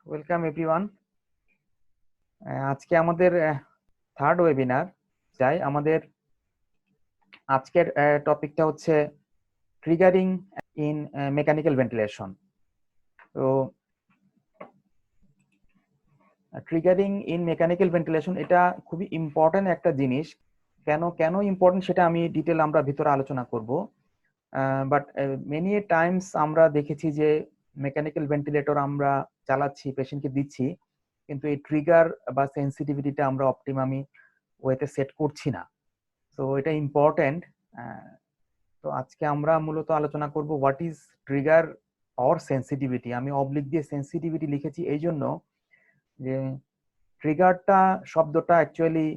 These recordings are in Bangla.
Welcome everyone. আজকে আমাদের থার্ড ওয়েবিনার। আমাদের আজকের টপিকটা হচ্ছে ট্রিগারিং ইন মেকানিক্যাল ভেন্টিলেশন। তো ট্রিগারিং ইন মেকানিক্যাল ভেন্টিলেশন এটা খুবই ইম্পর্টেন্ট একটা জিনিস। কেন কেন ইম্পর্টেন্ট সেটা আমি ডিটেল আমরা ভিতরে আলোচনা করব। বাট মেনি টাইমস আমরা দেখেছি যে মেকানিক্যাল ভেন্টিলেটর আমরা চালাচ্ছি, পেশেন্টকে দিচ্ছি, কিন্তু এই ট্রিগার বা সেন্সিটিভিটিটা আমরা অপটিমামি ওয়েতে সেট করছি না। তো এটা ইম্পর্টেন্ট। তো আজকে আমরা মূলত আলোচনা করব what is trigger or sensitivity. আমি অবলিক দিয়ে সেন্সিটিভিটি লিখেছি এই জন্য যে ট্রিগারটা শব্দটা actually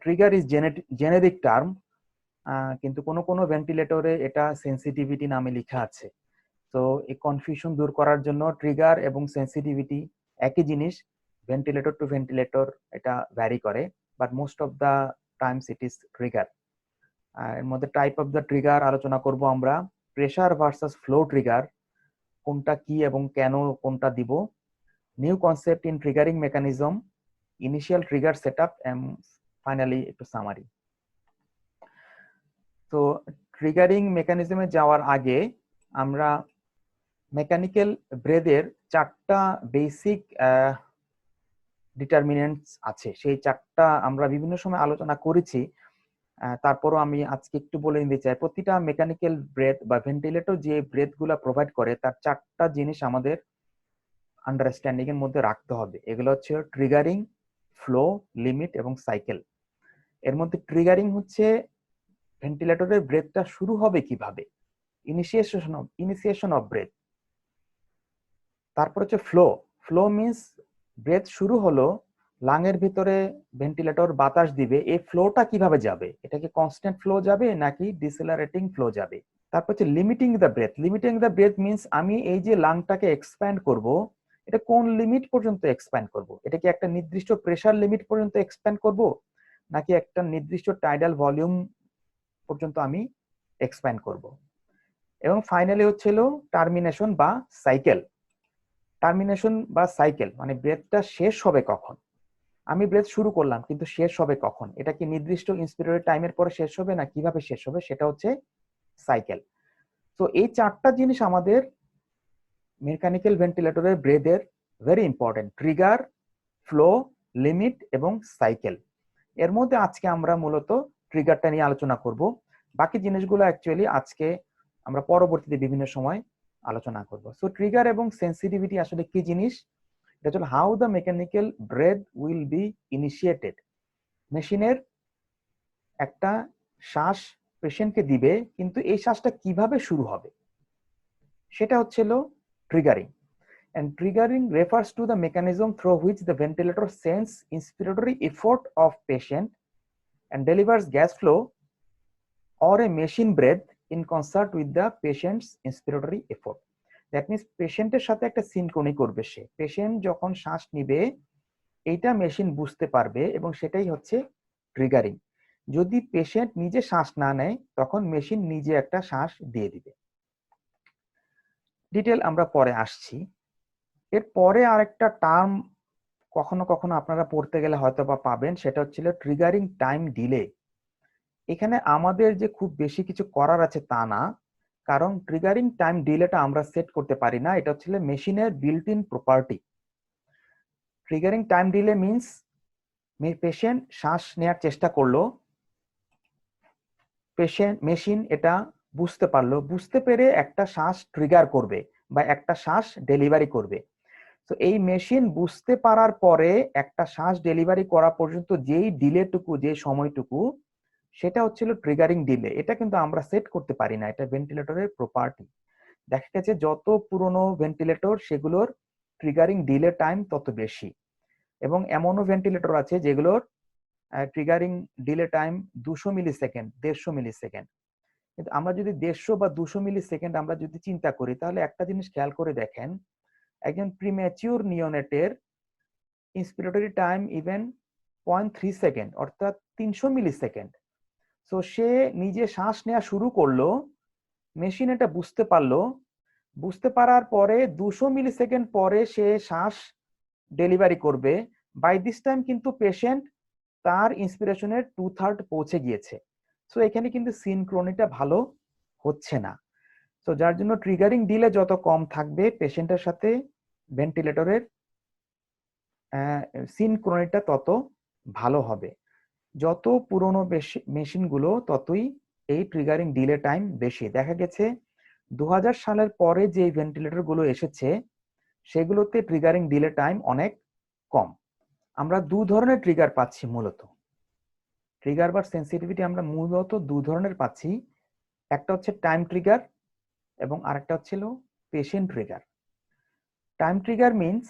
trigger is generic term, কিন্তু কোনো কোনো ভেন্টিলেটরে এটা সেন্সিটিভিটি নামে লেখা আছে। তো এই কনফিউশন দূর করার জন্য ট্রিগার এবং সেন্সিটিভিটি একই জিনিস, ভেন্টিলেটর টু ভেন্টিলেটর এটা ভ্যারি করে, but most of the times it is trigger. এর মধ্যে টাইপ অফ দ্য ট্রিগার আলোচনা করব আমরা। প্রেসার ভার্সাস ফ্লো ট্রিগার, কোনটা কি এবং কেন কোনটা দিব। New concept in triggering mechanism, initial trigger setup and finally একটু সামারি। তো ট্রিগারিং মেকানিজমে যাওয়ার আগে আমরা মেকানিক্যাল ব্রেথের চারটা বেসিক ডিটারমিনেন্টস আছে, সেই চারটা আমরা বিভিন্ন সময় আলোচনা করেছি। তারপরও আমি আজকে একটু বলে নিতে চাই, প্রতিটা মেকানিক্যাল ব্রেথ বা ভেন্টিলেটর যে ব্রেথ গুলা প্রোভাইড করে তার চারটা জিনিস আমাদের আন্ডারস্ট্যান্ডিং এর মধ্যে রাখতে হবে। এগুলো হচ্ছে ট্রিগারিং, ফ্লো, লিমিট এবং সাইকেল। এর মধ্যে ট্রিগারিং হচ্ছে ভেন্টিলেটরের ব্রেথটা শুরু হবে কিভাবে, ইনিশিয়েশন অফ ব্রেথ। তারপর হচ্ছে ফ্লো। ফ্লো মিন্স ব্রেথ শুরু হলো, লাংয়ের ভিতরে ভেন্টিলেটর বাতাস দিবে, এই ফ্লোটা কিভাবে যাবে, এটা কি কনস্ট্যান্ট ফ্লো যাবে নাকি ডিসেলারেটিং ফ্লো যাবে। তারপর হচ্ছে limiting the breath. Limiting the breath means আমি এই যে লাংটাকে এক্সপ্যান্ড করব, এটা কোন লিমিট পর্যন্ত এক্সপ্যান্ড করব, এটা কি একটা নির্দিষ্ট প্রেসার লিমিট পর্যন্ত এক্সপ্যান্ড করব নাকি একটা নির্দিষ্ট টাইডাল ভলিউম পর্যন্ত আমি এক্সপ্যান্ড করব। এবং ফাইনালি হচ্ছিল টার্মিনেশন বা সাইকেল। টার্মিনেশন বা সাইকেল মানে ব্রেথটা শেষ হবে কখন, আমি ব্রেথ শুরু করলাম কিন্তু শেষ হবে কখন, এটা কি নির্দিষ্ট ইন্সপিরেটরি টাইমের পরে শেষ হবে না কিভাবে শেষ হবে, সেটা হচ্ছে সাইকেল। তো এই চারটা জিনিস আমাদের মেকানিক্যাল ভেন্টিলেটরের ব্রেথের very important, trigger, flow, limit এবং সাইকেল। এর মধ্যে আজকে আমরা মূলত ট্রিগারটা নিয়ে আলোচনা করব, বাকি জিনিসগুলো অ্যাকচুয়ালি আজকে আমরা পরবর্তীতে বিভিন্ন সময় আলোচনা করব। সো ট্রিগার এবং সেন্সিটিভিটি আসলে কি জিনিস, এটা হচ্ছে how the mechanical breath will be initiated. মেশিনের একটা শ্বাস পেশেন্টকে দিবে, কিন্তু এই শ্বাসটা কিভাবে শুরু হবে সেটা হচ্ছিল triggering. And triggering refers to the mechanism through which the ventilator sends inspiratory effort of patient and delivers gas flow or a machine breath in concert with the patient's inspiratory effort. That means পেশেন্টের সাথে একটা সিনক্রনি করবে সে, পেশেন্ট যখন শ্বাস নিবে এইটা মেশিন বুঝতে পারবে এবং সেটাই হচ্ছে ট্রিগারিং। যদি পেশেন্ট নিজে শ্বাস না নেয় তখন মেশিন নিজে একটা শ্বাস দিয়ে দিবে। ডিটেল আমরা পরে আসছি। এর পরে আরেকটা টার্ম কখনো কখনো আপনারা পড়তে গেলে হয়তো বা পাবেন, সেটা হচ্ছিল ট্রিগারিং টাইম ডিলে। এখানে আমাদের যে খুব বেশি কিছু করার আছে তা না, কারণ ট্রিগারিং টাইম ডিলেটা আমরা সেট করতে পারি না, এটা হচ্ছিল মেশিনের built in property. Triggering time delay means patient শ্বাস নেওয়ার চেষ্টা করলো, মেশিন এটা বুঝতে পারলো, বুঝতে পেরে একটা শ্বাস ট্রিগার করবে বা একটা শ্বাস ডেলিভারি করবে। তো এই মেশিন বুঝতে পারার পরে একটা শ্বাস ডেলিভারি করা পর্যন্ত যেই ডিলেটুকু, যে সময়টুকু, সেটা হচ্ছিল ট্রিগারিং ডিলে। এটা কিন্তু আমরা সেট করতে পারি না, এটা ভেন্টিলেটরের প্রপার্টি। দেখা গেছে যত পুরনো ভেন্টিলেটর সেগুলোর ট্রিগারিং ডিলে টাইম তত বেশি, এবং এমনও ভেন্টিলেটর আছে যেগুলোর ট্রিগারিং ডিলে টাইম 200 মিলি সেকেন্ড, 150 মিলি সেকেন্ড। কিন্তু আমরা যদি 150 বা 200 মিলি সেকেন্ড আমরা যদি চিন্তা করি, তাহলে একটা জিনিস খেয়াল করে দেখেন, একজন প্রিম্যাচিউর নিওনেটের ইন্সপিরেটরি টাইম ইভেন 0.3 সেকেন্ড, অর্থাৎ 300 মিলি সেকেন্ড। সো সে নিজে শ্বাস নেওয়া শুরু করলো, মেশিন এটা বুঝতে পারলো, বুঝতে পারার পরে 200 মিলি সেকেন্ড পরে সে শ্বাস ডেলিভারি করবে, বাই দিস টাইম কিন্তু পেশেন্ট তার ইন্সপিরেশনের 2/3 পৌঁছে গিয়েছে। সো এখানে কিন্তু সিনক্রোনিটা ভালো হচ্ছে না। তো যার জন্য ট্রিগারিং ডিলে যত কম থাকবে পেশেন্টের সাথে ভেন্টিলেটরের সিনক্রোনিটা তত ভালো হবে। যত পুরনো মেশিনগুলো ততই এই ট্রিগারিং ডিলে টাইম বেশি। দেখা গেছে 2000 সালের পরে যে ভেন্টিলেটর গুলো এসেছে সেগুলোতে ট্রিগারিং ডিলে টাইম অনেক কম। আমরা দু ধরনের ট্রিগার পাচ্ছি মূলত। ট্রিগার বা সেন্সিটিভিটি আমরা মূলত দু ধরনের পাচ্ছি, একটা হচ্ছে টাইম ট্রিগার এবং আরেকটা হচ্ছিল patient trigger. Time trigger means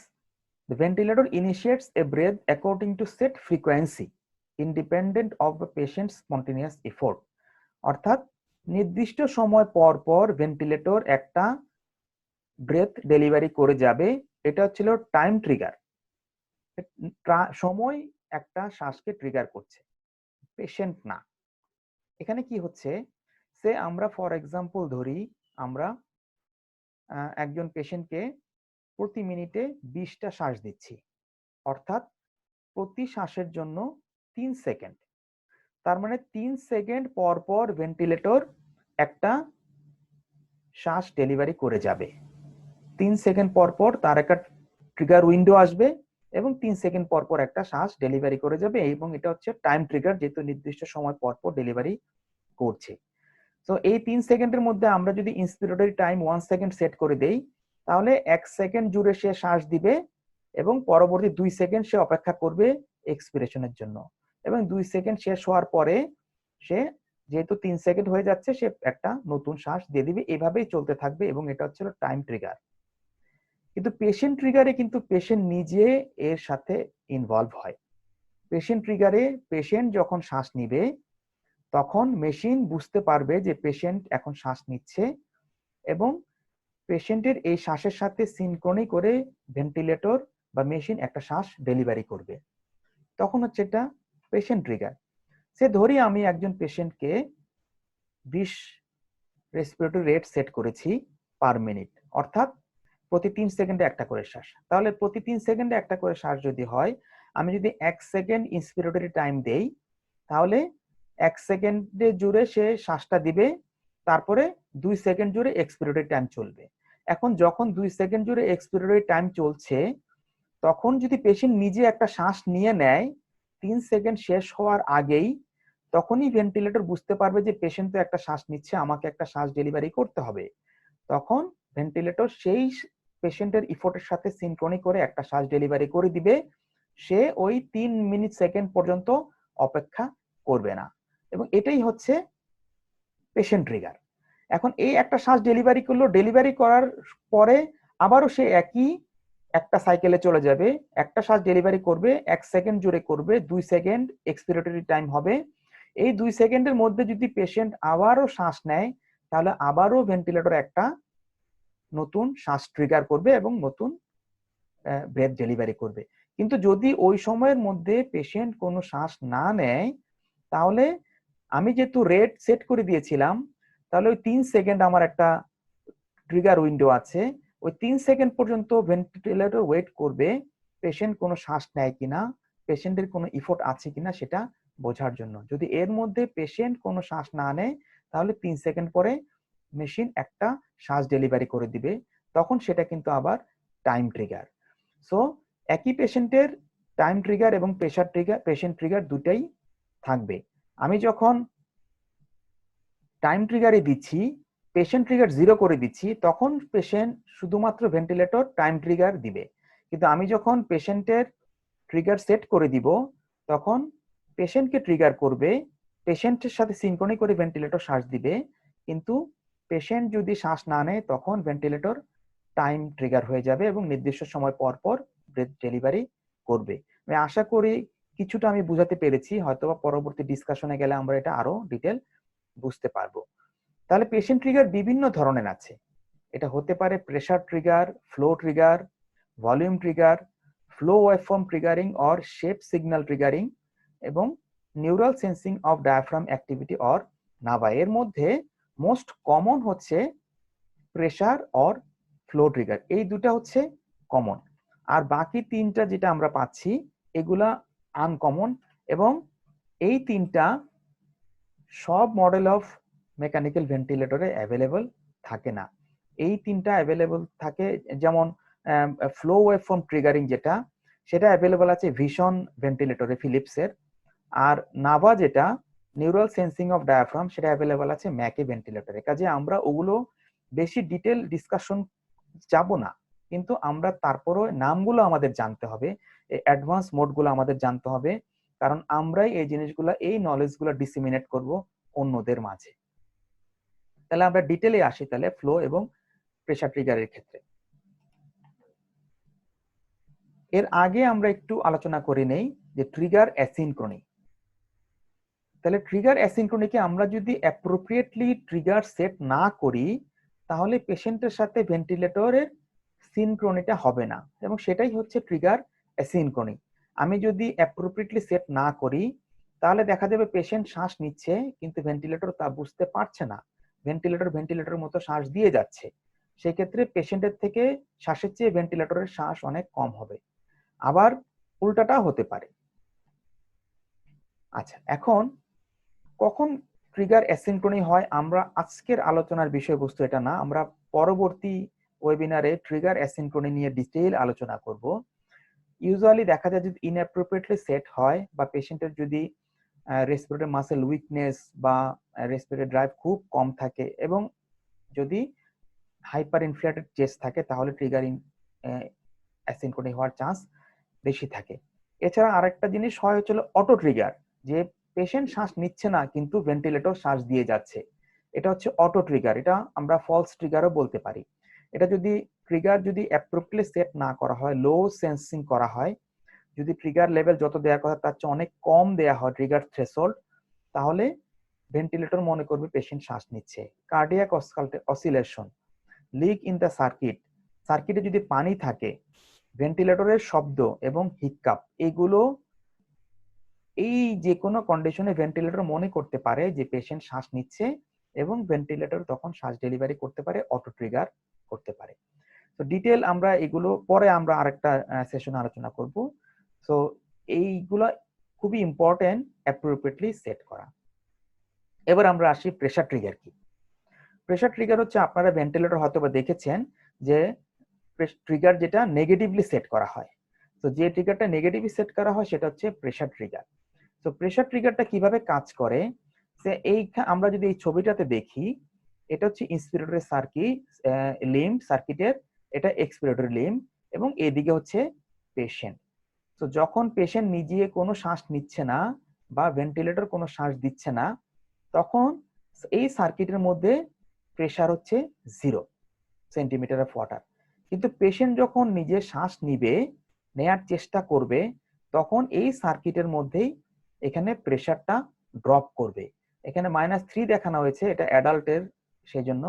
the ventilator initiates a breath according to set frequency independent of the patient's spontaneous effort। অর্থাৎ নির্দিষ্ট সময় পর পর ভেন্টিলেটর একটা ব্রেথ ডেলিভারি করে যাবে, এটা হচ্ছিল টাইম ট্রিগার। সময় একটা শ্বাসকে ট্রিগার করছে, পেশেন্ট না। এখানে কি হচ্ছে, সে আমরা ফর এক্সাম্পল ধরি, আমরা একজন পেশেন্টকে প্রতি মিনিটে 20টা শ্বাস দিচ্ছি, অর্থাৎ প্রতি শ্বাসের জন্য 3 সেকেন্ড। তার মানে 3 সেকেন্ড পর পর ভেন্টিলেটর একটা শ্বাস ডেলিভারি করে যাবে। 3 সেকেন্ড পর পর তার একটা ট্রিগার উইন্ডো আসবে এবং 3 সেকেন্ড পর পর একটা শ্বাস ডেলিভারি করে যাবে, এবং এটা হচ্ছে টাইম ট্রিগার, যেহেতু নির্দিষ্ট সময় পর পর ডেলিভারি করছে। তো এই 3 সেকেন্ডের মধ্যে আমরা যদি ইন্সপিরেটরি টাইম 1 সেকেন্ড সেট করে দেই, তাহলে 1 সেকেন্ড জুড়ে সে শ্বাস দিবে এবং পরবর্তী 2 সেকেন্ড সে অপেক্ষা করবে এক্সপিরেশনের জন্য, এবং 2 সেকেন্ড শেষ হওয়ার পরে সে, যেহেতু 3 সেকেন্ড হয়ে যাচ্ছে, সে একটা নতুন শ্বাস দিয়ে দিবে। এভাবেই চলতে থাকবে এবং এটা হচ্ছে টাইম ট্রিগার। কিন্তু পেশেন্ট ট্রিগারে কিন্তু পেশেন্ট নিজে এর সাথে ইনভলভ হয়। পেশেন্ট ট্রিগারে পেশেন্ট যখন শ্বাস নিবে তখন মেশিন বুঝতে পারবে যে পেশেন্ট এখন শ্বাস নিচ্ছে এবং পেশেন্টের এই শ্বাসের সাথে সিনক্রনি করে ভেন্টিলেটর বা মেশিন একটা শ্বাস ডেলিভারি করবে। তখন হচ্ছে এটা পেশেন্ট ট্রিগার। সে ধরি আমি একজন পেশেন্টকে 20 রেসপিরেটরি রেট সেট করেছি পার মিনিট, অর্থাৎ প্রতি 3 সেকেন্ডে একটা করে শ্বাস। তাহলে প্রতি 3 সেকেন্ডে একটা করে শ্বাস যদি হয়, আমি যদি 1 সেকেন্ড ইন্সপিরেটরি টাইম দেই, তাহলে 1 সেকেন্ডে জুড়ে সে শ্বাসটা দিবে, তারপরে 2 সেকেন্ড জুড়ে এক্সপিরেটরি টাইম চলবে। এখন যখন 2 সেকেন্ড জুড়ে এক্সপিরেটরি টাইম চলছে, তখন যদি পেশেন্ট নিজে একটা শ্বাস নিয়ে নেয় 3 সেকেন্ড শেষ হওয়ার আগেই, তখনই ভেন্টিলেটর বুঝতে পারবে যে পেশেন্ট তো একটা শ্বাস নিচ্ছে, আমাকে একটা শ্বাস ডেলিভারি করতে হবে। তখন ভেন্টিলেটর সেই পেশেন্টের ইফোর্টের সাথে সিনক্রনি করে একটা শ্বাস ডেলিভারি করে দিবে। সে ওই 3 মিনিট সেকেন্ড পর্যন্ত অপেক্ষা করবে না, এবং এটাই হচ্ছে পেশেন্ট ট্রিগার। এখন এই একটা শ্বাস ডেলিভারি করলো, ডেলিভারি করার পরে আবারও সে একই একটা সাইকেলে চলে যাবে। একটা শ্বাস ডেলিভারি করবে, 1 সেকেন্ড জুড়ে করবে, 2 সেকেন্ড এক্সপিরেটরি টাইম হবে। এই 2 সেকেন্ডের মধ্যে যদি পেশেন্ট আবারও শ্বাস নেয়, তাহলে আবারও ভেন্টিলেটর একটা নতুন শ্বাস ট্রিগার করবে এবং নতুন ব্রেথ ডেলিভারি করবে। কিন্তু যদি ওই সময়ের মধ্যে পেশেন্ট কোনো শ্বাস না নেয়, তাহলে আমি যেহেতু রেট সেট করে দিয়েছিলাম, তাহলে ওই 3 সেকেন্ড আমার একটা ট্রিগার উইন্ডো আছে, ওই 3 সেকেন্ড পর্যন্ত ভেন্টিলেটর ওয়েট করবে পেশেন্ট কোনো শ্বাস নেয় কিনা, পেশেন্টের কোনো ইফোর্ট আছে কিনা সেটা বোঝার জন্য। যদি এর মধ্যে পেশেন্ট কোনো শ্বাস না নেয়, তাহলে 3 সেকেন্ড পরে মেশিন একটা শ্বাস ডেলিভারি করে দিবে, তখন সেটা কিন্তু আবার টাইম ট্রিগার। সো একই পেশেন্টের টাইম ট্রিগার এবং পেশেন্ট ট্রিগার দুটাই থাকবে। আমি যখন টাইম ট্রিগারে দিচ্ছি, পেশেন্ট ট্রিগার 0 করে দিচ্ছি, তখন পেশেন্ট শুধুমাত্র ভেন্টিলেটর টাইম ট্রিগার দিবে। কিন্তু আমি যখন পেশেন্টের ট্রিগার সেট করে দিব, তখন পেশেন্টকে ট্রিগার করবে, পেশেন্টের সাথে সিনক্রনি করে ভেন্টিলেটর শ্বাস দিবে। কিন্তু পেশেন্ট যদি শ্বাস না নেয়, তখন ভেন্টিলেটর টাইম ট্রিগার হয়ে যাবে এবং নির্দিষ্ট সময় পর পর ব্রেথ ডেলিভারি করবে। আমি আশা করি কিছুটা আমি বুঝাতে পেরেছি, হয়তোবা পরবর্তী ডিসকাশনে গেলে আমরা এটা আরো ডিটেল বুঝতে পারবো। তাহলে পেশেন্ট ট্রিগার বিভিন্ন ধরনের আছে। এটা হতে পারে pressure trigger, flow trigger, volume trigger, flow waveform triggering or shape signal triggering, এবং neural sensing of diaphragm activity or NAVA. এর মধ্যে মোস্ট কমন হচ্ছে প্রেসার অর ফ্লো ট্রিগার, এই দুটা হচ্ছে কমন। আর বাকি তিনটা যেটা আমরা পাচ্ছি এগুলা আনকমন, এবং এই তিনটা সব মডেল অফ মেকানিক্যাল ভেন্টিলেটরে অ্যাভেলেবল থাকে না। এই তিনটা অ্যাভেলেবল থাকে, যেমন ফ্লো ওয়েভফর্ম ট্রিগারিং যেটা, সেটা অ্যাভেলেবল আছে ভিশন ভেন্টিলেটরে ফিলিপসের। আর নাভা যেটা নিউরাল সেন্সিং অফ ডায়াফ্রাম, সেটা অ্যাভেলেবল আছে ম্যাকে ভেন্টিলেটরে। কাজে আমরা ওগুলো বেশি ডিটেল ডিসকাশন যাব না, কিন্তু আমরা তারপরও নামগুলো আমাদের জানতে হবে, এই অ্যাডভান্স মোডগুলো আমাদের জানতে হবে, কারণ আমরাই এই জিনিসগুলো, এই নলেজগুলো ডিসিমিনেট করব অন্যদের মাঝে। তাহলে আমরা ডিটেলে আসি তাহলে ফ্লো এবং প্রেসার ট্রিগারের ক্ষেত্রে। এর আগে আমরা একটু আলোচনা করে নেই যে ট্রিগার অ্যাসিনক্রনি। তাহলে ট্রিগার অ্যাসিনক্রনিকে আমরা যদি অ্যাপ্রোপ্রিয়েটলি ট্রিগার সেট না করি, তাহলে পেশেন্টের সাথে ভেন্টিলেটরের সিনক্রনিটা হবে না, এবং সেটাই হচ্ছে ট্রিগার অ্যাসিনক্রনি। আমি যদি অ্যাপ্রোপ্রিয়েটলি সেট না করি, তাহলে দেখা যাবে পেশেন্ট শ্বাস নিচ্ছে কিন্তু ভেন্টিলেটর তা বুঝতে পারছে না, ভেন্টিলেটর মতো শ্বাস দিয়ে যাচ্ছে। সেক্ষেত্রে পেশেন্টের থেকে শ্বাসের চেয়ে ভেন্টিলেটরের শ্বাস অনেক কম হবে। আবার উল্টাটাও হতে পারে। আচ্ছা, এখন কখন ট্রিগার অ্যাসিনক্রনি হয়, আমরা আজকের আলোচনার বিষয়বস্তু এটা না, আমরা পরবর্তী ওয়েবিনারে ট্রিগার অ্যাসিনক্রনি নিয়ে ডিটেইল আলোচনা করব। ইউজুয়ালি দেখা যায় যদি ইনঅ্যাপ্রোপ্রিয়েটলি সেট হয়, বা পেশেন্টের যদি রেসপিরেটরি মাসেল উইকনেস বা রেসপিরেটরি ড্রাইভ খুব কম থাকে, এবং যদি হাইপার ইনফ্লেটেড চেস্ট থাকে, তাহলে ট্রিগার অ্যাসিনক্রনি হওয়ার চান্স বেশি থাকে। এছাড়া আরেকটা জিনিস হয় হচ্ছে অটো ট্রিগার, যে পেশেন্ট শ্বাস নিচ্ছে না কিন্তু ভেন্টিলেটর শ্বাস দিয়ে যাচ্ছে, এটা হচ্ছে অটো ট্রিগার। এটা আমরা ফলস ট্রিগারও বলতে পারি। এটা যদি ট্রিগার যদি অ্যাপ্রোপ্রিয়েটলি সেট না করা হয়, লো সেন্সিং করা হয়, যদি ট্রিগার লেভেল যত দেওয়ার কথা তার চেয়ে অনেক কম দেয়া হয় ট্রিগার থ্রেশহোল্ড, তাহলে ভেন্টিলেটর মনে করবে পেশেন্ট শ্বাস নিচ্ছে। Cardiac oscillation, leak in the circuit, সার্কিটে যদি পানি থাকে, ভেন্টিলেটরের শব্দ এবং হিটকাপ, এগুলো এই যে কোনো কন্ডিশনে ভেন্টিলেটর মনে করতে পারে যে পেশেন্ট শ্বাস নিচ্ছে, এবং ভেন্টিলেটর তখন শ্বাস ডেলিভারি করতে পারে, অটো ট্রিগার করতে পারে। তো ডিটেল আমরা এগুলো পরে আমরা আরেকটা সেশনে আলোচনা করব। সো এইগুলো খুবই ইম্পর্টেন্ট অ্যাপ্রোপ্রিয়েটলি সেট করা। এবার আমরা আসি প্রেসার ট্রিগার কি। প্রেসার ট্রিগার হচ্ছে, আপনারা ভেন্টিলেটর হয়তো বা দেখেছেন যে ট্রিগার যেটা নেগেটিভলি সেট করা হয়। তো যে ট্রিগারটা নেগেটিভলি সেট করা হয় সেটা হচ্ছে প্রেসার ট্রিগার। তো প্রেসার ট্রিগারটা কিভাবে কাজ করে, সে এই আমরা যদি এই ছবিটাতে দেখি, এটা হচ্ছে ইন্সপিরেটরি সার্কিট লিম্ব সার্কিটের, এটা এক্সপিরেটরি লিম্ব, এবং এদিকে হচ্ছে পেশেন্ট। তো যখন পেশেন্ট নিজে কোনো শ্বাস নিচ্ছে না বা ভেন্টিলেটর কোনো শ্বাস দিচ্ছে না, তখন এই সার্কিটের মধ্যে প্রেসার হচ্ছে 0 সেন্টিমিটার অফ ওয়াটার। কিন্তু পেশেন্ট যখন নিজে শ্বাস নিবে, নেয়ার চেষ্টা করবে, তখন এই সার্কিটের মধ্যেই এখানে প্রেসারটা ড্রপ করবে। এখানে -3 দেখানো হয়েছে, এটা অ্যাডাল্টের সেজন্য।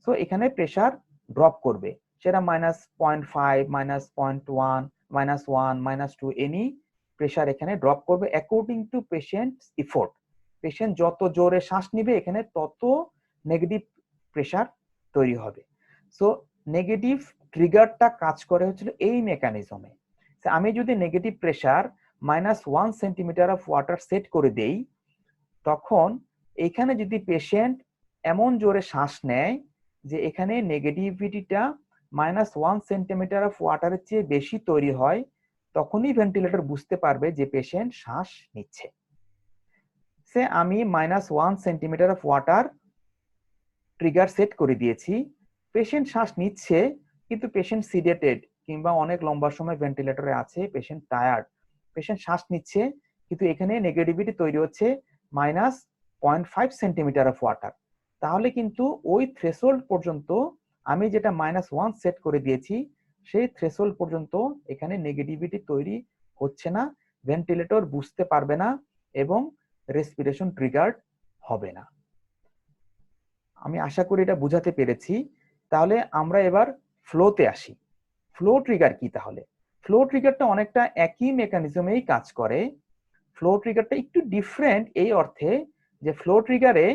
সো এখানে প্রেসার ড্রপ করবে, সেটা -0.5, -0.1, -1, -2, এনি প্রেসার এখানে ড্রপ করবে according to patient effort. Patient যত জোরে শ্বাস নিবে, এখানে তত নেগেটিভ প্রেসার তৈরি হবে। সো নেগেটিভ ট্রিগারটা কাজ করে হচ্ছিল এই মেকানিজমে। আমি যদি negative pressure -1 centimetre of water set করে দেই, তখন এখানে যদি পেশেন্ট এমন জোরে শ্বাস নেয় যে এখানে নেগেটিভিটিটা -1 সেন্টিমিটার অফ ওয়াটারের চেয়ে বেশি তৈরি হয়, তখনই ভেন্টিলেটর বুঝতে পারবে যে পেশেন্ট শ্বাস নিচ্ছে। সে আমি -1 centimetre of water trigger set করে দিয়েছি, পেশেন্ট শ্বাস নিচ্ছে কিন্তু পেশেন্ট সিডেটেড, কিংবা অনেক লম্বা সময় ভেন্টিলেটরে আছে, পেশেন্ট টায়ার্ড, পেশেন্ট শ্বাস নিচ্ছে কিন্তু এখানে নেগেটিভিটি তৈরি হচ্ছে -0.5 সেন্টিমিটার অফ ওয়াটার। তাহলে কিন্তু ওই থ্রেশহোল্ড পর্যন্ত আমি যেটা -1 সেট করে দিয়েছি, সেই থ্রেশহোল্ড পর্যন্ত এখানে নেগেটিভিটি তৈরি হচ্ছে না, ভেন্টিলেটর বুঝতে পারবে না, এবং রেসপিরেশন ট্রিগার্ড হবে না। আমি আশা করি এটা বুঝাতে পেরেছি। তাহলে আমরা এবার ফ্লোতে আসি। ফ্লো ট্রিগার কি তাহলে? ফ্লো ট্রিগারটা অনেকটা একই মেকানিজমেই কাজ করে। ফ্লো ট্রিগারটা একটু ডিফারেন্ট এই অর্থে যে ফ্লো ট্রিগারে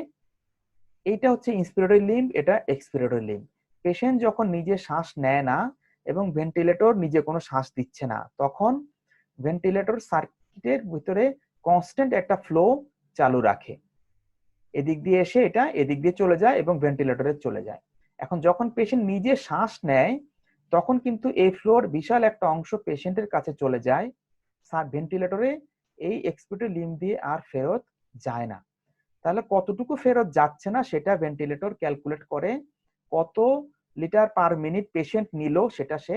এইটা হচ্ছে ইন্সপিরেটরি লিম্ব, এটা এক্সপিরেটরি লিম্ব। পেশেন্ট যখন নিজে শ্বাস নেয় না, এবং ভেন্টিলেটর নিজে কোনো শ্বাস দিচ্ছে না, তখন ভেন্টিলেটর সার্কিটের ভিতরে কনস্ট্যান্ট একটা ফ্লো চালু রাখে, এদিক দিয়ে এসে এটা এদিক দিয়ে চলে যায় এবং ভেন্টিলেটরে চলে যায়। এখন যখন পেশেন্ট নিজে শ্বাস নেয় তখন কিন্তু এই ফ্লোর বিশাল একটা অংশ পেশেন্টের কাছে চলে যায়, ভেন্টিলেটরে এই এক্সপিরেটরি লিম্ব দিয়ে আর ফেরত যায় না। তাহলে কতটুকু ফেরত যাচ্ছে না সেটা ভেন্টিলেটর ক্যালকুলেট করে, কত লিটার পার মিনিট পেশেন্ট নিল সেটা সে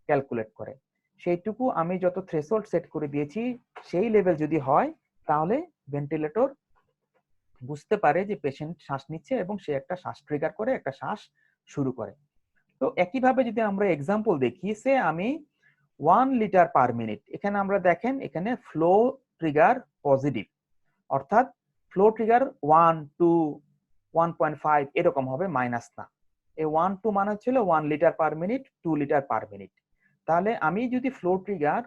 ক্যালকুলেট করে। সেইটুকু আমি যত থ্রেশহোল্ড সেট করে দিয়েছি সেই লেভেল যদি হয় তাহলে ভেন্টিলেটর বুঝতে পারে যে পেশেন্ট শ্বাস নিচ্ছে এবং সে একটা শ্বাস ট্রিগার করে একটা শ্বাস শুরু করে। তো একইভাবে যদি আমরা এক্সাম্পল দেখি, সে আমি 1 লিটার পার মিনিট, এখানে আমরা দেখেন এখানে ফ্লো ট্রিগার পজিটিভ, অর্থাৎ ফ্লো ট্রিগার 1 2 1.5 এরকম হবে, মাইনাস না। এই 1 2 মানে হচ্ছিল 1 litre per minute, 2 litre per minute. তাহলে আমি যদি ফ্লো ট্রিগার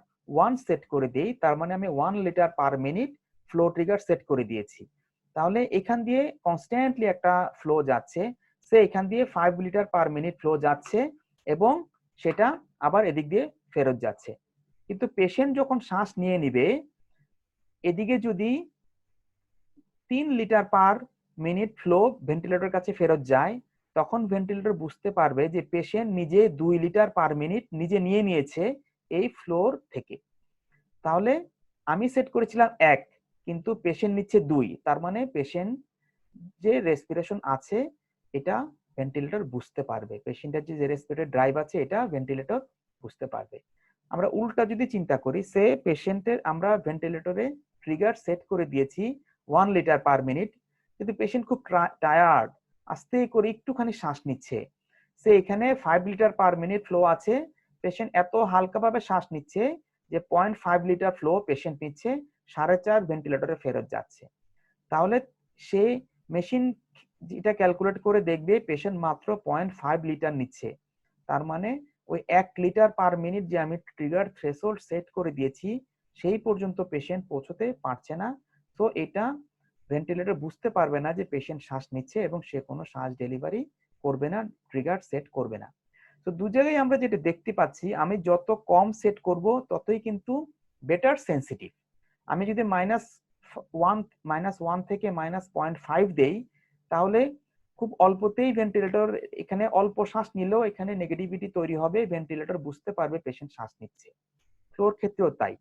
1 সেট করে দেই তার মানে আমি 1 litre per minute flow trigger set করে দিয়েছি। তাহলে এখান দিয়ে কনস্ট্যান্টলি একটা ফ্লো যাচ্ছে, সে এখান দিয়ে 5 লিটার পার মিনিট ফ্লো যাচ্ছে এবং সেটা আবার এদিক দিয়ে ফেরত যাচ্ছে। কিন্তু পেশেন্ট যখন শ্বাস নিয়ে নিবে, এদিকে যদি 3 litre per minute flow ventilator কাছে ফেরত যায়, তখন ভেন্টিলেটর বুঝতে পারবে যে পেশেন্ট নিজে 2 লিটার পার মিনিট নিজে নিয়ে নিয়েছে এই ফ্লোর থেকে। তাহলে আমি সেট করেছিলাম 1 কিন্তু পেশেন্ট নিচ্ছে 2, তার মানে পেশেন্ট যে রেসপিরেশন আছে এটা ভেন্টিলেটর বুঝতে পারবে, পেশেন্টের যে রেসপিরেটরি ড্রাইভ আছে এটা ভেন্টিলেটর বুঝতে পারবে। আমরা উল্টা যদি চিন্তা করি, সে পেশেন্টের আমরা ভেন্টিলেটরে ট্রিগার সেট করে দিয়েছি 1 লিটার পার মিনিট, কিন্তু পেশেন্ট খুব টায়ার্ড, আস্তে করে একটুখানি শ্বাস নিচ্ছে, সে এখানে 5 লিটার পার মিনিট ফ্লো আছে, পেশেন্ট এত হালকাভাবে শ্বাস নিচ্ছে যে 0.5 লিটার ফ্লো পেশেন্ট নিচ্ছে, 4.5 ভেন্টিলেটরে ফেরত যাচ্ছে। তাহলে সে মেশিন যেটা ক্যালকুলেট করে দেখবে পেশেন্ট মাত্র 0.5 লিটার নিচ্ছে, তার মানে ওই 1 লিটার পার মিনিট যে আমি ট্রিগার থ্রেশহোল্ড সেট করে দিয়েছি সেই পর্যন্ত পেশেন্ট পৌঁছতে পারছে না। তো এটা ভেন্টিলেটর বুঝতে পারবে না যে পেশেন্ট শ্বাস নিচ্ছে এবং সে কোনো শ্বাস ডেলিভারি করবে না, ট্রিগার সেট করবে না। তো দু জায়গায় আমরা যেটা দেখতে পাচ্ছি, আমি যত কম সেট করব ততই কিন্তু বেটার সেন্সিটিভ। আমি যদি -1 থেকে -0.5 দেই তাহলে খুব অল্পতেই ভেন্টিলেটর এখানে অল্প শ্বাস নিলেও এখানে নেগেটিভিটি তৈরি হবে, ভেন্টিলেটর বুঝতে পারবে পেশেন্ট শ্বাস নিচ্ছে। ফ্লোর ক্ষেত্রেও তাই,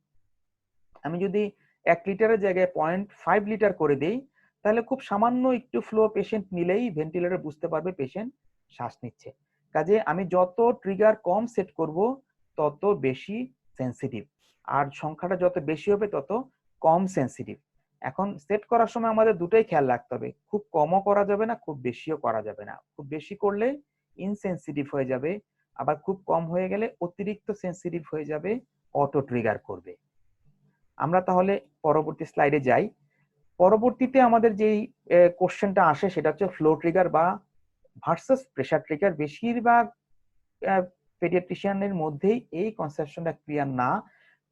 আমি যদি 1 লিটারের জায়গায় 0.5 লিটার করে দেই তাহলে খুব সামান্য একটু ফ্লো পেশেন্ট নিলেই ভেন্টিলেটর বুঝতে পারবে পেশেন্ট শ্বাস নিচ্ছে। কাজে আমি যত ট্রিগার কম সেট করব তত বেশি সেন্সিটিভ, আর সংখ্যাটা যত বেশি হবে তত কম সেন্সিটিভ। এখন সেট করার সময় আমাদের দুটোই খেয়াল রাখতে হবে, খুব কমও করা যাবে না, খুব বেশিও করা যাবে না। খুব বেশি করলে ইনসেন্সিটিভ হয়ে যাবে, আবার খুব কম হয়ে গেলে অতিরিক্ত সেন্সিটিভ হয়ে যাবে, অটো ট্রিগার করবে। আমরা তাহলে পরবর্তী স্লাইডে যাই। পরবর্তীতে আমাদের যেই কোশ্চেনটা আসে সেটা হচ্ছে ফ্লো ট্রিগার বা ভার্সাস প্রেসার ট্রিগার। বেশিরভাগ পেডিয়াট্রিশিয়ানের মধ্যেই এই কনসেপশনটা ক্লিয়ার না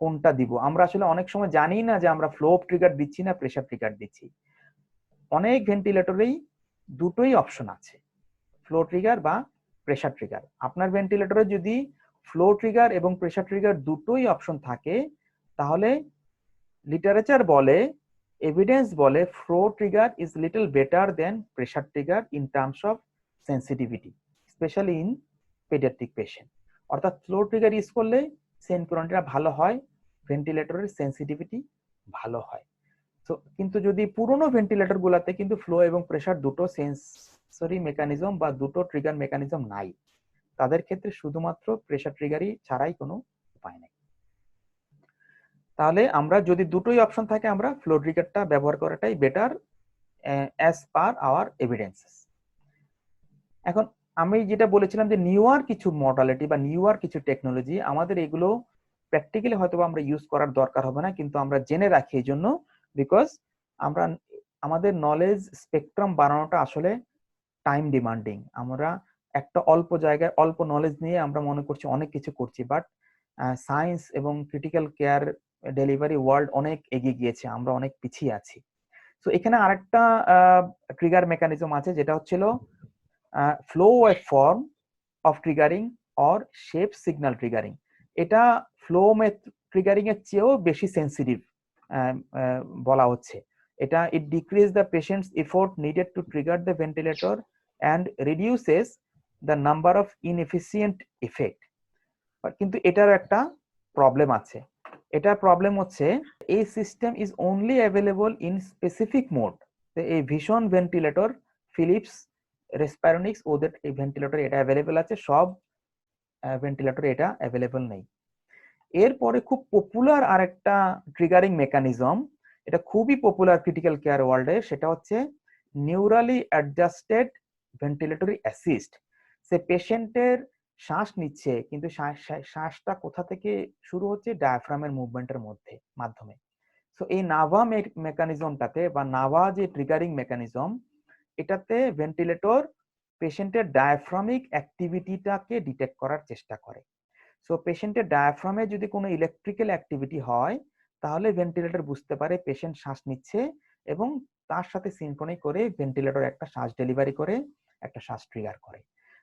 কোনটা দিব। আমরা আসলে অনেক সময় জানি না যে আমরা ফ্লো ট্রিগার দিচ্ছি না প্রেসার ট্রিগার দিচ্ছি। অনেক ভেন্টিলেটরেই দুটোই অপশন আছে, ফ্লো ট্রিগার বা প্রেসার ট্রিগার। আপনার ভেন্টিলেটরে যদি ফ্লো ট্রিগার এবং প্রেসার ট্রিগার দুটোই অপশন থাকে তাহলে লিটারেচার বলে, এভিডেন্স বলে flow trigger is little better then pressure trigger in terms of sensitivity, specially in paediatric patient. অর্থাৎ ফ্লো ট্রিগার ইউজ করলে সেনকুরেন্টটা ভালো হয়, ভেন্টিলেটরের সেন্সিটিভিটি ভালো হয়। তো কিন্তু যদি পুরনো ভেন্টিলেটর গুলাতে কিন্তু ফ্লো এবং প্রেসার দুটো সেন্সরি মেকানিজম বা দুটো ট্রিগার মেকানিজম নাই, তাদের ক্ষেত্রে শুধুমাত্র প্রেসার ট্রিগারই ছাড়াই কোনো উপায় নেই। তাহলে আমরা যদি দুটোই অপশন থাকে আমরা ফ্লো ট্রিগারটা ব্যবহার করাটাই better as per our evidences. এখন আমি যেটা বলেছিলাম যে নিউয়ার কিছু মডালিটি বা নিউয়ার কিছু টেকনোলজি আমাদের এগুলো প্র্যাকটিক্যালি হয়তো আমরা ইউজ করার দরকার হবে না, কিন্তু আমরা জেনে রাখি এই জন্য, বিকজ আমরা আমাদের নলেজ স্পেকট্রাম বাড়ানোটা আসলে টাইম ডিমান্ডিং। আমরা একটা অল্প জায়গায় অল্প নলেজ নিয়ে আমরা মনে করছি অনেক কিছু করছি, বাট সায়েন্স এবং ক্রিটিক্যাল কেয়ার ডেলিভারি ওয়ার্ল্ড অনেক এগিয়ে গিয়েছে, আমরা অনেক পিছিয়ে আছি। তো এখানে আরেকটা ট্রিগার মেকানিজম আছে যেটা হচ্ছিল flow waveform of triggering or shape signal triggering. এটা ফ্লো ট্রিগারিং এর চেয়েও বেশি সেন্সিটিভ বলা হচ্ছে। এটা it decrease the patient's effort needed to trigger the ventilator and reduces the number of inefficient effect. কিন্তু এটার একটা প্রবলেম আছে। এটার প্রবলেম হচ্ছে এই system is only available in specific mode. এই ভিশন ভেন্টিলেটর, ফিলিপস, রেসপাইরোনিক্স, ওদের এই ভেন্টিলেটর এটা অ্যাভেলেবল আছে, সব ভেন্টিলেটর এটা অ্যাভেলেবল নেই। এরপরে খুব পপুলার আরেকটা ট্রিগারিং মেকানিজম, এটা খুবই পপুলার ক্রিটিক্যাল কেয়ার ওয়ার্ল্ডে, সেটা হচ্ছে নিউরালি অ্যাডজাস্টেড ভেন্টিলেটরি অ্যাসিস্ট। সে পেশেন্টের শ্বাস নিচ্ছে কিন্তু শ্বাসটা কোথা থেকে শুরু হচ্ছে, ডায়াফ্রামের মুভমেন্টের মাধ্যমে। সো এই নাভা মেকানিজমটাতে বা নাভা যে ট্রিগারিং মেকানিজম, এটাতে ভেন্টিলেটর পেশেন্টের ডায়াফ্রামিক অ্যাক্টিভিটিটাকে ডিটেক্ট করার চেষ্টা করে। সো পেশেন্টের ডায়াফ্রামে যদি কোনো ইলেকট্রিক্যাল অ্যাক্টিভিটি হয় তাহলে ভেন্টিলেটর বুঝতে পারে পেশেন্ট শ্বাস নিচ্ছে এবং তার সাথে সিনক্রনি করে ভেন্টিলেটর একটা শ্বাস ডেলিভারি করে, একটা শ্বাস ট্রিগার করে।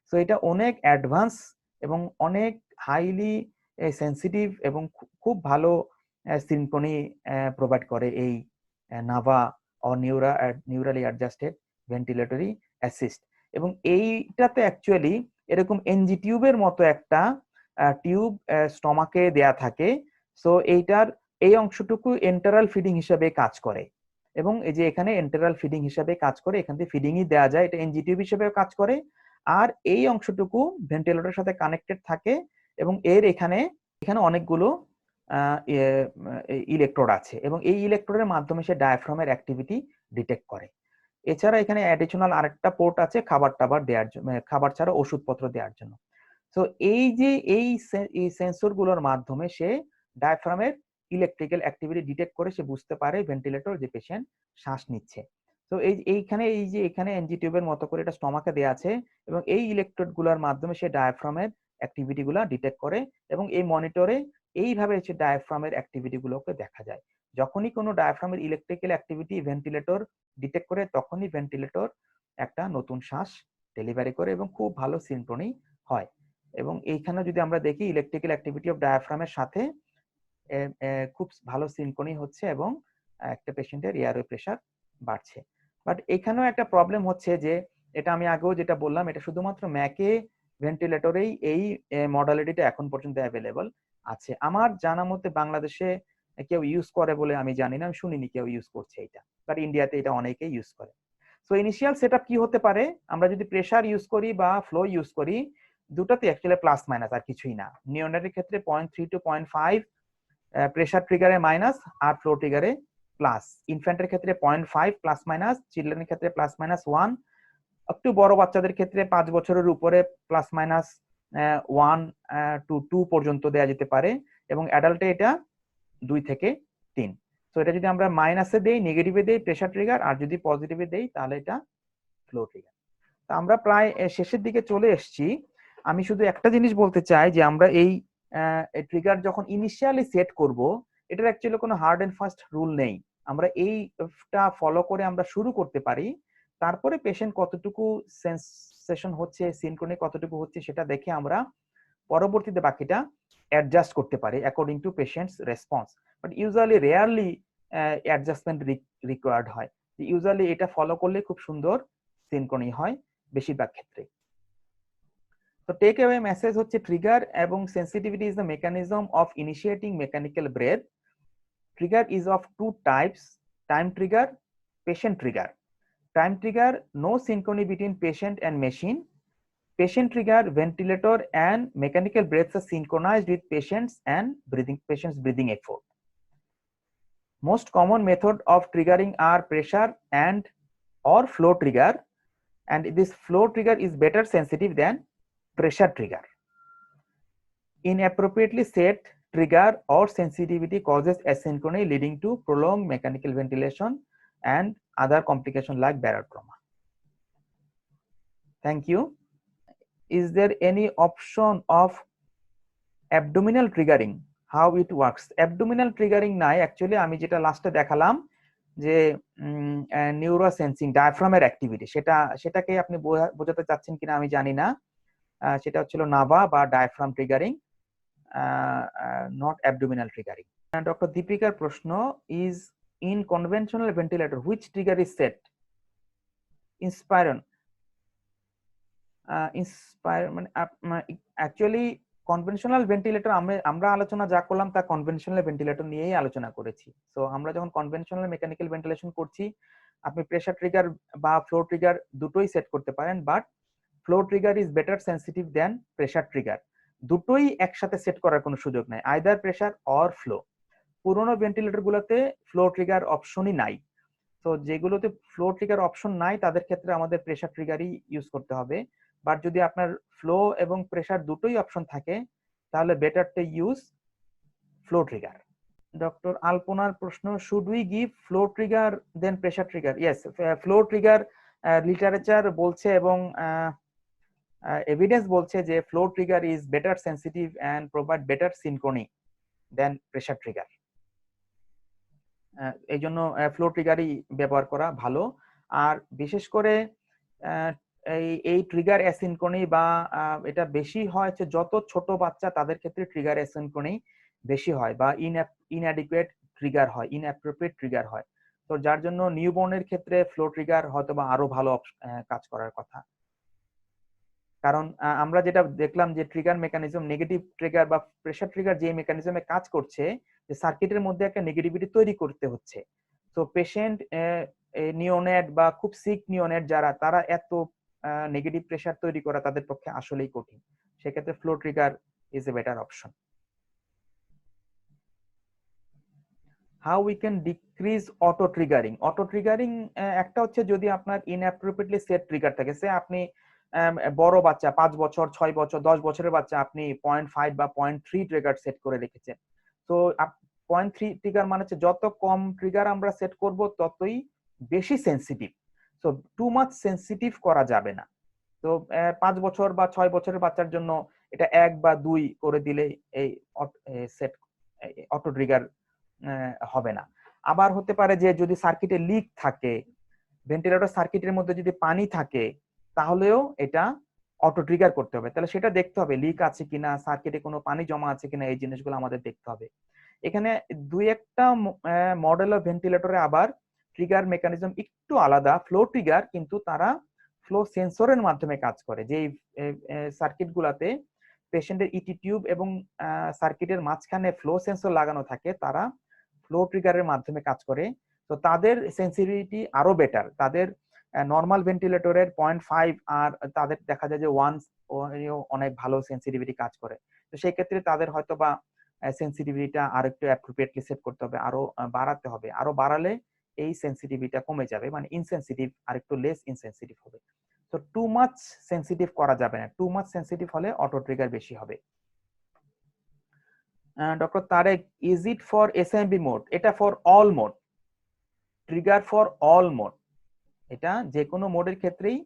সো এটা অনেক অ্যাডভান্স এবং অনেক হাইলি সেন্সিটিভ এবং খুব ভালো সিনক্রনি প্রোভাইড করে এই নাভা অর নিউরালি অ্যাডজাস্টেড ভেন্টিলেটরি অ্যাসিস্ট। এবং এইটাতে অ্যাকচুয়ালি এরকম এনজি টিউবের মতো একটা টিউব স্টমাকে দেয়া থাকে। সো এইটার এই অংশটুকু এন্টারাল ফিডিং হিসেবে কাজ করে এবং এই যে এখানে এন্টারাল ফিডিং হিসেবে কাজ করে, এখান থেকে ফিডিংই দেওয়া যায়, এটা এনজি টিউব হিসেবে কাজ করে। আর এই অংশটুকু ভেন্টিলেটরের সাথে কানেক্টেড থাকে এবং এর এখানে অনেকগুলো ইলেকট্রোড আছে এবং এই ইলেকট্রোডের মাধ্যমে সে ডায়াফ্রামের অ্যাক্টিভিটি ডিটেক্ট করে। এছাড়া এখানে অ্যাডিশনাল আরেকটা পোর্ট আছে খাবার টাবার দেওয়ার জন্য, খাবার ছাড়া ওষুধপত্র দেওয়ার জন্য। সো এই যে এই সেন্সর গুলোর মাধ্যমে সে ডায়াফ্রামের ইলেকট্রিক্যাল অ্যাক্টিভিটি ডিটেক্ট করে সে বুঝতে পারে ভেন্টিলেটর যে পেশেন্ট শ্বাস নিচ্ছে। তো এইখানে এই যে এখানে এনজি টিউবের মতো করে এটা স্টমাকে দেয়া আছে এবং এই ইলেকট্রোড গুলোর মাধ্যমে সে ডায়াফ্রামের অ্যাক্টিভিটি গুলা ডিটেক্ট করে এবং এই মনিটরে এইভাবে হচ্ছে ডায়াফ্রামের অ্যাক্টিভিটি গুলোকে দেখা যায়। যখনই কোনো ডায়াফ্রামের ইলেকট্রিক্যাল অ্যাক্টিভিটি ভেন্টিলেটর ডিটেক্ট করে তখনই ভেন্টিলেটর একটা নতুন শ্বাস ডেলিভারি করে এবং খুব ভালো সিনক্রনি হয়। এবং এইখানে যদি আমরা দেখি ইলেকট্রিক্যাল অ্যাক্টিভিটি অফ ডায়াফ্রামের সাথে খুব ভালো সিনক্রনি হচ্ছে এবং একটা পেশেন্টের এয়ারওয়ে প্রেসার বাড়ছে। বাট এখানেও একটা প্রবলেম হচ্ছে যে এটা আমি আগেও যেটা বললাম, এটা শুধুমাত্র ম্যাকে ভেন্টিলেটরেই এই মডালিটিটা এখন পর্যন্ত অ্যাভেলেবল আছে। আমার জানা মতে বাংলাদেশে কেউ ইউজ করে বলে আমি জানি না, আমি শুনিনি কেউ ইউজ করছে এটা, বাট ইন্ডিয়াতে এটা অনেকেই ইউজ করে। সো ইনিশিয়াল সেটআপ কি হতে পারে, আমরা যদি প্রেসার ইউজ করি বা ফ্লো ইউজ করি, দুটাতে অ্যাকচুয়ালি প্লাস মাইনাস আর কিছুই না। নিওনেটের ক্ষেত্রে 0.3 to 0.5 প্রেসার ট্রিগারে মাইনাস আর ফ্লো ট্রিগারে প্লাস। ইনফ্যান্টের ক্ষেত্রে 0.5 প্লাস মাইনাস, চিলড্রেনের ক্ষেত্রে প্লাস মাইনাস 1, একটু বড় বাচ্চাদের ক্ষেত্রে 5 বছরের উপরে প্লাস মাইনাস 1 to 2 পর্যন্ত দেয়া যেতে পারে এবং অ্যাডাল্টে এটা 2 থেকে 3। তো এটা যদি আমরা মাইনাসে দেই, নেগেটিভে দেই প্রেসার ট্রিগার, আর যদি পজিটিভে দেই তাহলে এটা ফ্লো ট্রিগার। তো আমরা প্রায় শেষের দিকে চলে এসেছি। আমি শুধু একটা জিনিস বলতে চাই যে আমরা এই ট্রিগার যখন ইনিশিয়ালি সেট করব, এটার অ্যাকচুয়ালি কোনো হার্ড এন্ড ফাস্ট রুল নেই। আমরা এইটা ফলো করে আমরা শুরু করতে পারি, তারপরে পেশেন্ট কতটুকু সেন্সেশন হচ্ছে, সিনক্রনি কতটুকু হচ্ছে সেটা দেখে আমরা পরবর্তীতে বাকিটা অ্যাডজাস্ট করতে পারি according to patients response. But usually rarely adjustment required হয়। ইউজুয়ালি এটা ফলো করলে খুব সুন্দর সিনক্রনি হয় বেশিরভাগ ক্ষেত্রে। তো টেক অ্যাওয়ে মেসেজ হচ্ছে ট্রিগার এবং sensitivity is the mechanism of initiating mechanical breath. Trigger is of two types: time trigger, patient trigger. Time trigger, no synchrony between patient and machine. Patient trigger, ventilator and mechanical breaths are synchronized with patient's breathing effort. Most common method of triggering are pressure and or flow trigger, and this flow trigger is better sensitive than pressure trigger. Inappropriately set trigger or sensitivity causes asynchrony, leading to prolonged mechanical ventilation and other complications like barotrauma. Thank you. Is there any option of abdominal triggering? How it works? Abdominal triggering নাই, অ্যাকচুয়ালি আমি যেটা লাস্টে দেখালাম যে নিউরো সেন্সিং ডায়াফ্রামের অ্যাক্টিভিটি, সেটাকে আপনি বোঝাতে চাচ্ছেন কিনা আমি জানি না। সেটা হচ্ছিল নাভা বা diaphragm triggering, not abdominal triggering. Doctor দীপিকার প্রশ্ন, is in conventional ventilator which trigger is set? ইন্সপায়রন, ইন্সপায়ার মানে অ্যাকচুয়ালি কনভেনশনাল ভেন্টিলেটর আমরা আলোচনা যা করলাম তা কনভেনশনাল ভেন্টিলেটর নিয়েই আলোচনা করেছি। সো আমরা যখন কনভেনশনাল মেকানিক্যাল ভেন্টিলেশন করছি, আপনি প্রেসার ট্রিগার বা ফ্লো ট্রিগার দুটোই সেট করতে পারেন, but flow trigger is better sensitive than pressure trigger. দুটোই একসাথে সেট করার কোনো সুযোগ নাই, আইদার প্রেসার অর ফ্লো। পুরোনো ভেন্টিলেটর গুলোতে ফ্লো ট্রিগার অপশনই নাই। তো যেগুলোতে ফ্লো ট্রিগার অপশন নাই তাদের ক্ষেত্রে আমাদের প্রেসার ট্রিগারই ইউজ করতে হবে। বাট যদি আপনার ফ্লো এবং প্রেসার দুটোই অপশন থাকে তাহলে better to use flow trigger. Doctor আলপনার প্রশ্ন, should we give flow trigger than pressure trigger? Yes, flow trigger literature বলছে এবং এভিডেন্স বলছে যে flow trigger is better sensitive and provide better synchrony than pressure trigger. এই জন্য ফ্লো ট্রিগারই ব্যবহার করা ভালো। আর বিশেষ করে এই ট্রিগার অ্যাসিনক্রনি বা এটা বেশি হয় যত ছোট বাচ্চা তাদের ক্ষেত্রে ট্রিগার অ্যাসিনক্রনি বেশি হয় বা ইনঅ্যাডিকুয়েট ট্রিগার হয়, ইনঅ্যাপ্রোপ্রিয়েট ট্রিগার হয়। তো যার জন্য নিউবর্নের ক্ষেত্রে ফ্লো ট্রিগার হয়তো বা আরো ভালো কাজ করার কথা। কারণ আমরা যেটা দেখলাম যে ট্রিগার মেকানিজম, নেগেটিভ ট্রিগার বা প্রেসার ট্রিগার যে মেকানিজমে কাজ করছে, যে সার্কিটের মধ্যে একটা নেগেটিভিটি তৈরি করতে হচ্ছে। তো পেশেন্ট নিওনেট বা খুব সিক নিওনেট যারা, তারা এত নেগেটিভ প্রেসার তৈরি করা তাদের পক্ষে আসলেই কঠিন। সেক্ষেত্রে flow trigger is a better option. How we can decrease auto triggering? Auto triggering একটা হচ্ছে যদি আপনার ইনঅ্যাপ্রোপ্রিয়েটলি সেট ট্রিগার থাকে, সে আপনি বড় বাচ্চা 5 বছর 6 বছর 10 বছরের বাচ্চা আপনি 0.5 বা 0.3 ট্রিগার সেট করে রেখেছেন। তো 0.3 ট্রিগার মানে হচ্ছে যত কম ট্রিগার আমরা সেট করব ততই বেশি sensitive. So two much sensitive করা যাবে না। তো 5 বছর বা 6 বছরের বাচ্চার জন্য এটা 1 বা 2 করে দিলে এই সেট অটো ট্রিগার হবে না। আবার হতে পারে যে যদি সার্কিটে লিক থাকে, ভেন্টিলেটর সার্কিটের মধ্যে যদি পানি থাকে, তাহলেও এটা অটো ট্রিগার করতে হবে। তাহলে সেটা দেখতে হবে লিক আছে কিনা, সার্কিটে কোনো পানি জমা আছে কিনা, এই জিনিসগুলো আমাদের দেখতে হবে। এখানে দুই একটা মডেল অফ ভেন্টিলেটরে আবার ট্রিগার মেকানিজম একটু আলাদা, ফ্লো ট্রিগার, কিন্তু তারা ফ্লো সেন্সরের মাধ্যমে কাজ করে। যে সার্কিট গুলাতে পেশেন্টের ইটি টিউব এবং সার্কিটের মাঝখানে ফ্লো সেন্সর লাগানো থাকে, তারা ফ্লো ট্রিগারের মাধ্যমে কাজ করে। তো তাদের সেন্সিটিভিটি আরো বেটার। তাদের নর্মাল ভেন্টিলেটরের 0.5 আর তাদের দেখা যায় যে 1 অনেক ভালো সেন্সিটিভিটি কাজ করে। তো সেই ক্ষেত্রে তাদের হয়তো বা সেন্সিটিভিটিটা আর একটু অ্যাপ্রোপ্রিয়েটলি সেট করতে হবে, আরো বাড়াতে হবে। আরো বাড়ালে এই সেন্সিটিভিটিটা কমে যাবে, মানে ইনসেনসিটিভ আর একটু লেস ইনসেনসিটিভ হবে। তো টু মাচ সেন্সিটিভ করা যাবে না, টু মাচ সেন্সিটিভ হলে অটো ট্রিগার বেশি হবে। Doctor Tarek, is it for SMB mode? এটা for all mode, trigger for all mode. এটা যে কোনো মোডের ক্ষেত্রেই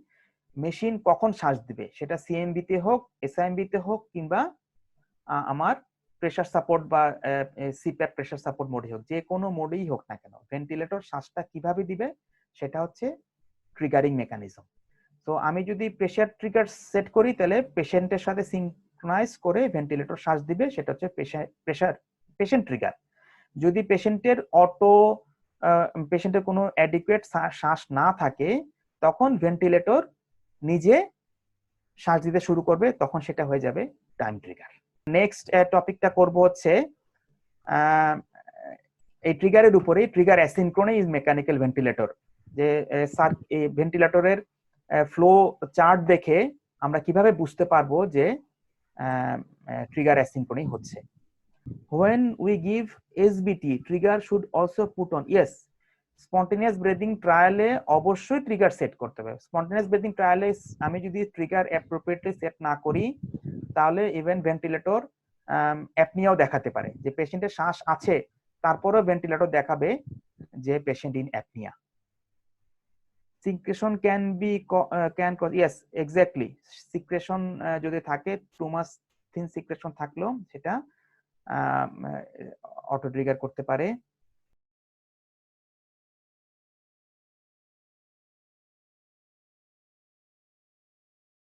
মেশিন কখন শ্বাস দিবে, সেটা সিএমবি তে হোক, এসআইএমবি তে হোক, কিংবা আমার প্রেসার সাপোর্ট বা সিপ্যাপ প্রেসার সাপোর্ট মোডে হোক, যে কোনো মোডেই হোক না কেন, ভেন্টিলেটর শ্বাসটা কিভাবে দিবে সেটা হচ্ছে ট্রিগারিং মেকানিজম। তো আমি যদি প্রেসার ট্রিগার সেট করি, তাহলে পেশেন্টের সাথে সিনক্রোনাইজ করে ভেন্টিলেটর শ্বাস দিবে, সেটা হচ্ছে পেশেন্ট ট্রিগার। যদি পেশেন্টের কোনো অ্যাডিকুয়েট শ্বাস না থাকে, তখন ভেন্টিলেটর নিজে শ্বাস দিতে শুরু করবে, তখন সেটা হয়ে যাবে টাইম ট্রিগার। নেক্সট টপিকটা করব হচ্ছে এই ট্রিগারের উপরে, ট্রিগার অ্যাসিনক্রোনাইজ মেকানিক্যাল ভেন্টিলেটর। যে ভেন্টিলেটরের ফ্লো চার্ট দেখে আমরা কিভাবে বুঝতে পারবো যে ট্রিগার অ্যাসিনক্রোনি হচ্ছে। When we give SBT, trigger should also put on. Yes, spontaneous breathing ট্রায়ালে অবশ্যই ট্রিগার সেট করতে হবে। স্পন্টেনিয়াস ব্রিদিং ট্রায়ালে আমি যদি ট্রিগার অ্যাপ্রোপ্রিয়েটলি সেট না করি, তাহলে ইভেন ভেন্টিলেটর অ্যাপনিয়াও দেখাতে পারে, যে পেশেন্টের শ্বাস আছে তারপরেও ভেন্টিলেটর দেখাবে যে patient in apnoea. Secretion can cause, yes exactly, secretion যদি থাকে, টু মাস থিন সিক্রেশন থাকলেও সেটা অটো ট্রিগার করতে পারে।